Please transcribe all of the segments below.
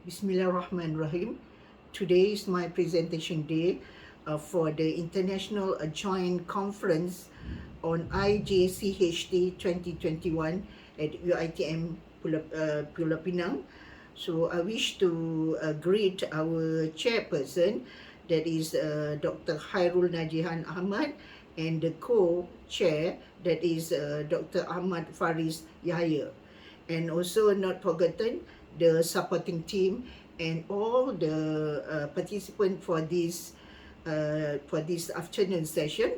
Bismillahirrahmanirrahim. Today is my presentation day for the International Joint Conference on IJCHT 2021 at UiTM Pulau Pinang. So I wish to greet our chairperson, that is Dr. Khairul Najihan Ahmad, and the co-chair, that is Dr. Ahmad Faris Yahya. And also not forgotten the supporting team and all the participants for this afternoon session.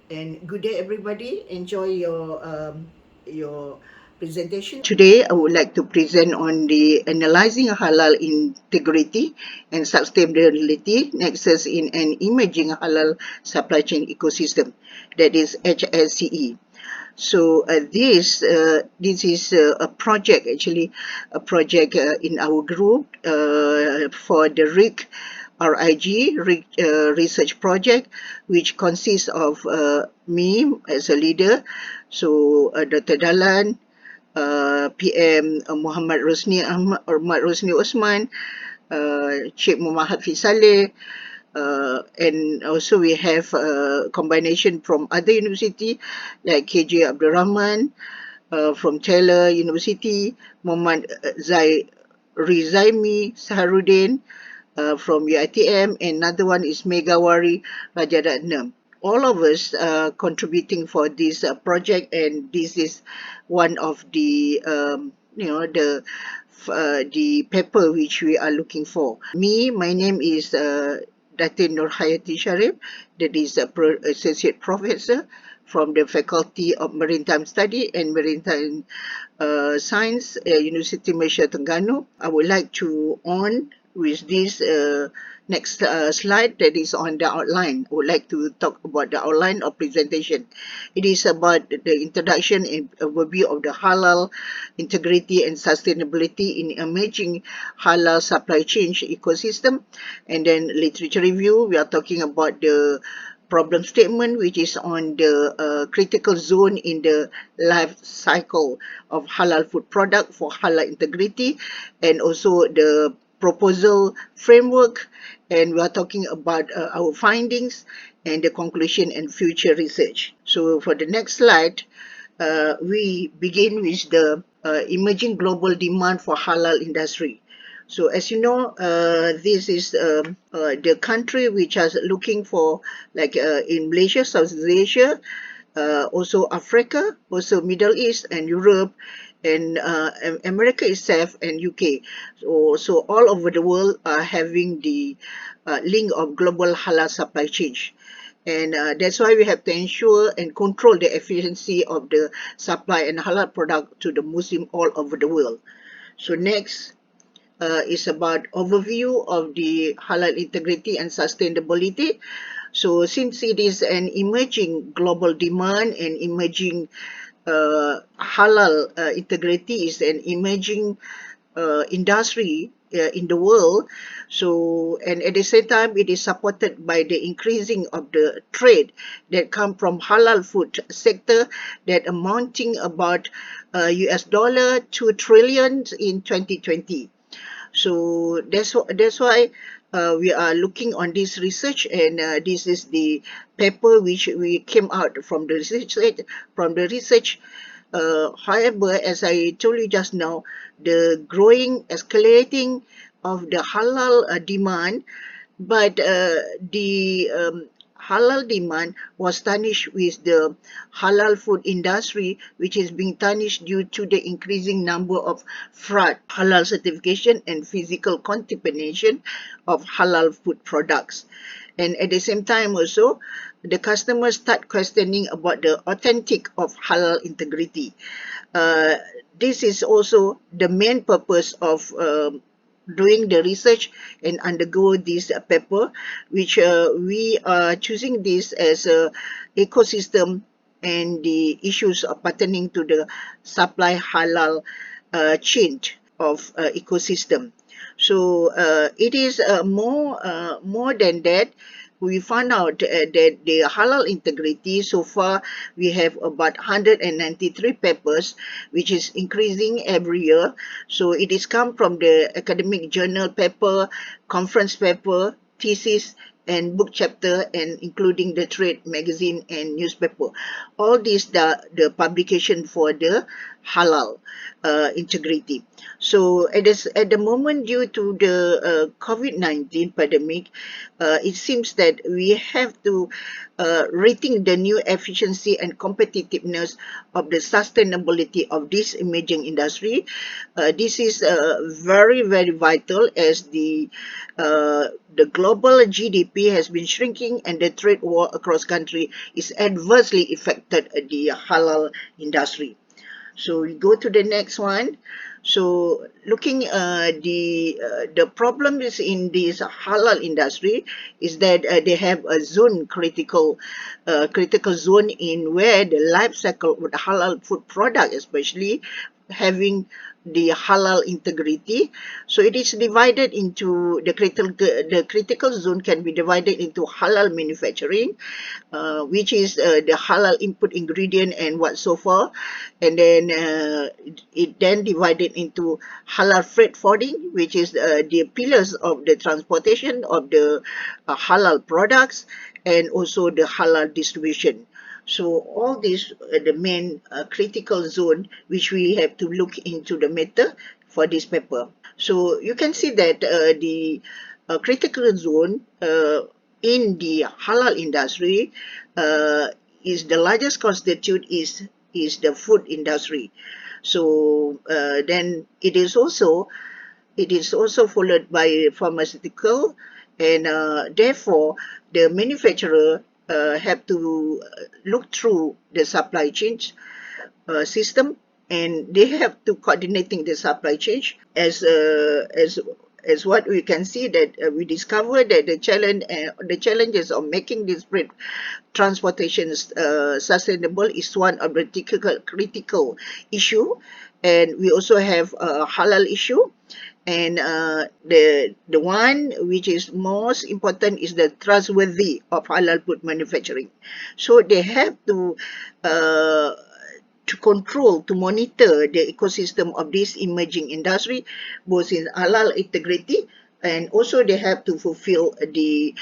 And good day, everybody. Enjoy your presentation. Today, I would like to present on the analyzing halal integrity and sustainability nexus in an emerging halal supply chain ecosystem, that is HSCE. So this is a project, actually a project in our group for the RIG research project, which consists of me as a leader, so Dr. Dalan, PM Muhammad Rosni Osman, Sheikh Muhammad Hafiz Saleh, and also we have a combination from other university like KJ Abdul Rahman from Taylor University, Muhammad Rizaimi Saharuddin from UiTM, and another one is Megawari Rajaratnam. All of us contributing for this project, and this is one of the the paper which we are looking for. My name is Datin Nur Hayati Sharif, that is a associate professor from the Faculty of Maritime Study and Maritime Science, University Malaysia Terengganu. I would like to on with this next slide, that is on the outline. I would like to talk about the outline of presentation. It is about the introduction and overview of the halal integrity and sustainability in emerging halal supply chain ecosystem, and then literature review. We are talking about the problem statement, which is on the critical zone in the life cycle of halal food product for halal integrity, and also the proposal framework, and we are talking about our findings and the conclusion and future research. So for the next slide, we begin with the emerging global demand for halal industry. So as you know, this is the country which is looking for, like in Malaysia, Southeast Asia, also Africa, also Middle East and Europe, and America itself and UK. So all over the world are having the link of global halal supply chain. And that's why we have to ensure and control the efficiency of the supply and halal product to the Muslim all over the world. So next is about overview of the halal integrity and sustainability. So since it is an emerging global demand and emerging halal integrity is an emerging industry in the world, so, and at the same time it is supported by the increasing of the trade that come from halal food sector, that amounting about US dollar 2 trillion in 2020. So that's why we are looking on this research, and this is the paper which we came out from the research. However, as I told you just now, the growing, escalating of the halal demand, but the halal demand was tarnished with the halal food industry, which is being tarnished due to the increasing number of fraud, halal certification, and physical contamination of halal food products. And at the same time also, the customers start questioning about the authentic of halal integrity. This is also the main purpose of doing the research and undergo this paper, which we are choosing this as a ecosystem and the issues pertaining to the supply halal chain of ecosystem. So it is more than that. we found out that the halal integrity, so far we have about 193 papers, which is increasing every year. So it is come from the academic journal paper, conference paper, thesis, and book chapter, and including the trade magazine and newspaper. All these the publication for the halal integrity. So at the moment, due to the COVID-19 pandemic, it seems that we have to rethink the new efficiency and competitiveness of the sustainability of this emerging industry. This is very, very vital, as the global GDP has been shrinking, and the trade war across country is adversely affected the halal industry. So we go to the next one. So looking the problem is in this halal industry is that they have a zone critical zone in where the life cycle of the halal food product, especially having the halal integrity. So it is divided into the critical zone can be divided into halal manufacturing, which is the halal input ingredient and whatsoever, and then it then divided into halal freight forwarding, which is the pillars of the transportation of the halal products, and also the halal distribution. So all these the main critical zone which we have to look into the matter for this paper. So you can see that the critical zone in the halal industry is the largest constitute is the food industry. So then it is also followed by pharmaceutical, and therefore the manufacturer have to look through the supply chain system, and they have to coordinating the supply chain as what we can see that we discovered that the challenges of making this bread transportation sustainable is one of the critical issue, and we also have a halal issue, and the one which is most important is the trustworthy of halal food manufacturing. So they have to control, to monitor the ecosystem of this emerging industry, both in halal integrity, and also they have to fulfill the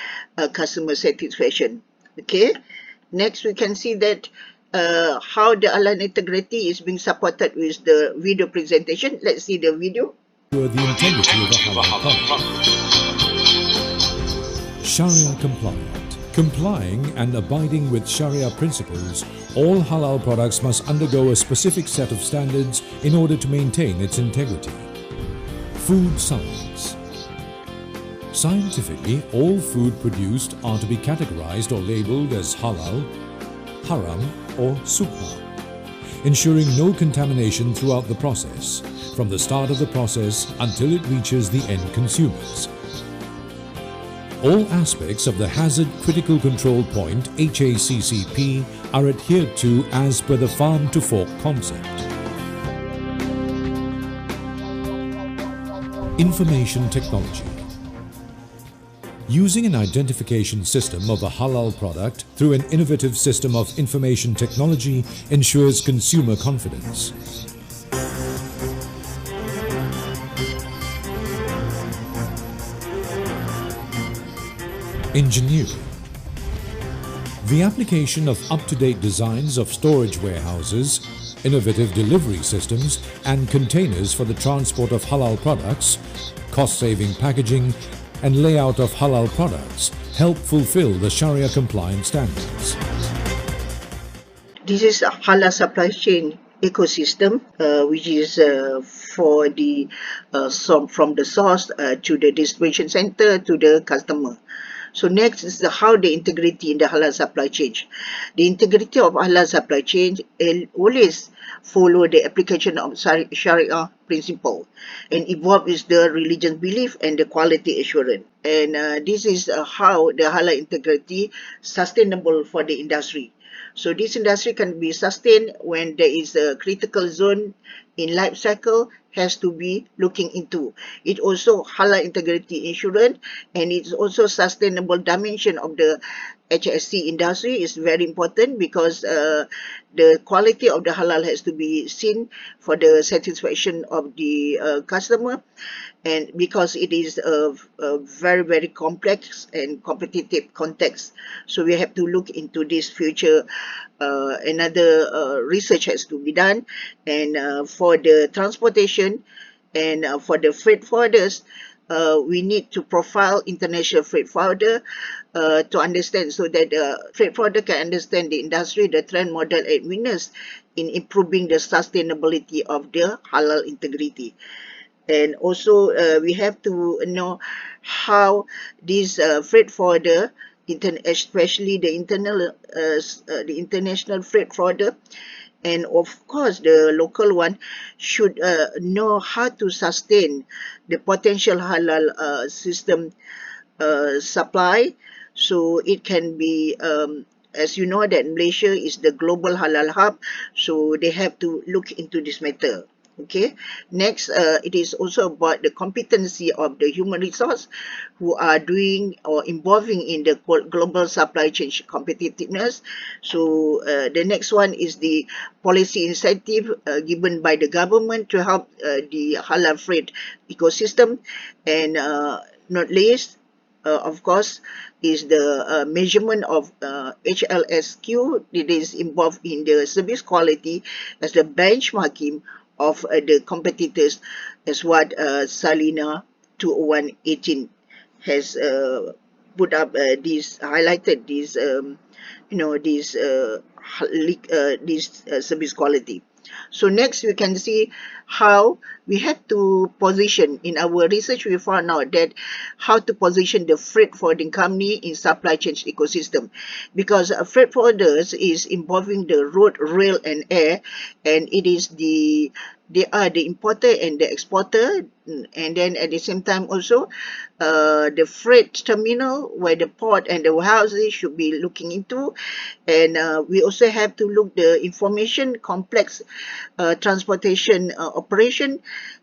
customer satisfaction. Okay, next we can see that how the halal integrity is being supported with the video presentation. Let's see the video. The integrity of a halal product. Sharia compliant. Complying and abiding with Sharia principles, all halal products must undergo a specific set of standards in order to maintain its integrity. Food science. Scientifically, all food produced are to be categorized or labeled as halal, haram or subha, ensuring no contamination throughout the process, from the start of the process until it reaches the end consumers. All aspects of the Hazard Critical Control Point HACCP are adhered to as per the farm to fork concept. Information technology. Using an identification system of a halal product through an innovative system of information technology ensures consumer confidence. Engineering. The application of up-to-date designs of storage warehouses, innovative delivery systems and containers for the transport of halal products, cost-saving packaging and layout of halal products help fulfill the Sharia compliant standards. This is a halal supply chain ecosystem, which is for the from the source to the distribution center to the customer. So next is how the integrity in the halal supply chain. The integrity of halal supply chain always follow the application of Sharia principle and evolve with the religious belief and the quality assurance. And this is how the halal integrity sustainable for the industry. So this industry can be sustained when there is a critical zone in life cycle has to be looking into. It also halal integrity insurance, and it's also sustainable dimension of the HSC industry is very important, because the quality of the halal has to be seen for the satisfaction of the customer, and because it is a very, very complex and competitive context. So we have to look into this future. Another research has to be done, and for the transportation and for the freight forwarders, we need to profile international freight forwarder to understand, so that the freight forwarder can understand the industry, the trend, model, and winners in improving the sustainability of the halal integrity. And also we have to know how this freight forwarder, especially the the international freight forwarder, and of course the local one, should know how to sustain the potential halal system supply. So it can be, as you know, that Malaysia is the global halal hub, so they have to look into this matter. Okay, next, it is also about the competency of the human resource who are doing or involving in the global supply chain competitiveness. So the next one is the policy incentive given by the government to help the halal freight ecosystem. And not least, of course, is the measurement of HLSQ. It is involved in the service quality as the benchmarking of the competitors, as what Salina 20118 has put up this, highlighted this, this this service quality. So next we can see how we have to position. In our research, we found out that how to position the freight forwarding company in supply chain ecosystem, because freight forwarders is involving the road, rail, and air, and it is they are the importer and the exporter. And then at the same time also, the freight terminal, where the port and the warehouses should be looking into. And we also have to look the information complex transportation operation,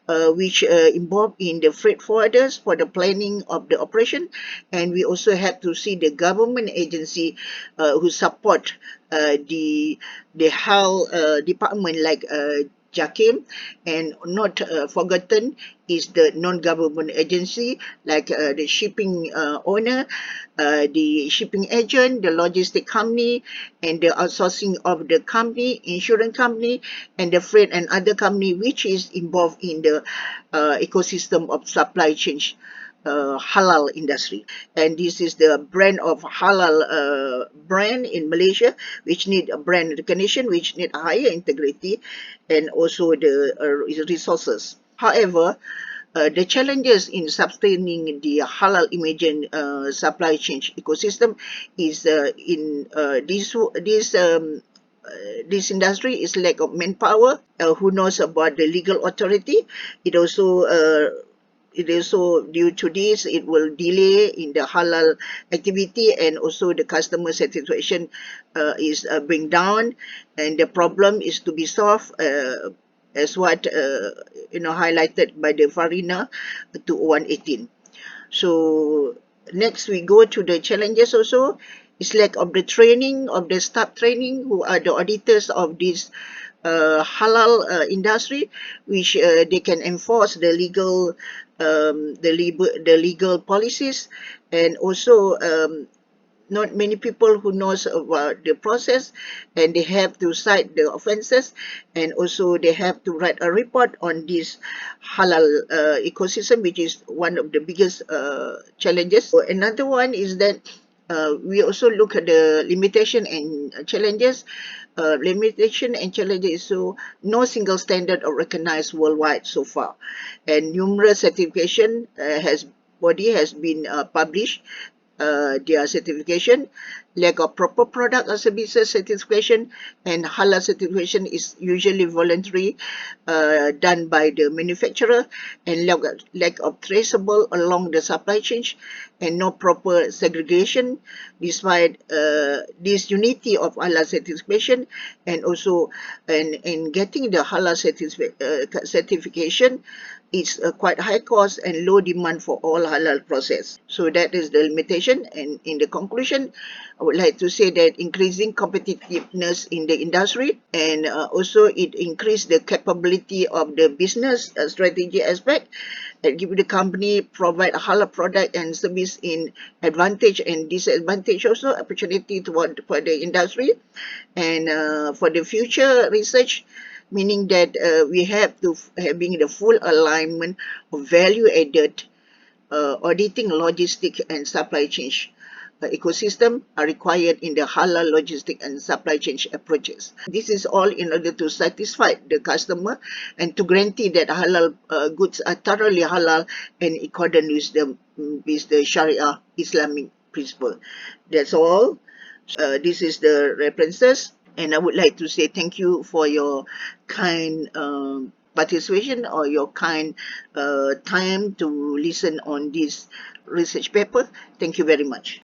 which involved in the freight forwarders for the planning of the operation. And we also have to see the government agency who support the health department, like JAKIM. And not forgotten is the non-government agency, like the shipping owner, the shipping agent, the logistic company, and the outsourcing of the company, insurance company, and the freight and other company which is involved in the ecosystem of supply chain halal industry. And this is the brand of halal brand in Malaysia, which need a brand recognition, which need higher integrity, and also the resources. However, the challenges in sustaining the halal emerging supply chain ecosystem is in this industry is lack of manpower who knows about the legal authority. It also due to this, it will delay in the halal activity, and also the customer satisfaction is bring down, and the problem is to be solved, as what highlighted by the Farina 20118. So next we go to the challenges also. It's lack of the training of the staff training, who are the auditors of this halal industry, which they can enforce the legal policies. And also not many people who knows about the process, and they have to cite the offenses, and also they have to write a report on this halal ecosystem, which is one of the biggest challenges. So another one is that we also look at the limitation and challenges. Limitation and challenges, so no single standard or recognized worldwide so far, and numerous certification has been published their certification. lack of proper product or services certification, and halal certification is usually voluntary, done by the manufacturer, and lack of traceable along the supply chain, and no proper segregation. Despite this unity of halal certification, and also in getting the halal certification, it's a quite high cost and low demand for all halal process. So that is the limitation. And in the conclusion, I would like to say that increasing competitiveness in the industry, and also it increase the capability of the business strategy aspect, and give the company provide a halal product and service in advantage and disadvantage, also opportunity for the industry. And for the future research, meaning that we have to having the full alignment of value added, auditing logistic and supply chain ecosystem are required in the halal logistic and supply chain approaches. This is all in order to satisfy the customer and to guarantee that halal goods are thoroughly halal and according with the Sharia Islamic principle. That's all. This is the references, and I would like to say thank you for your kind participation, or your kind time to listen on this research paper. Thank you very much.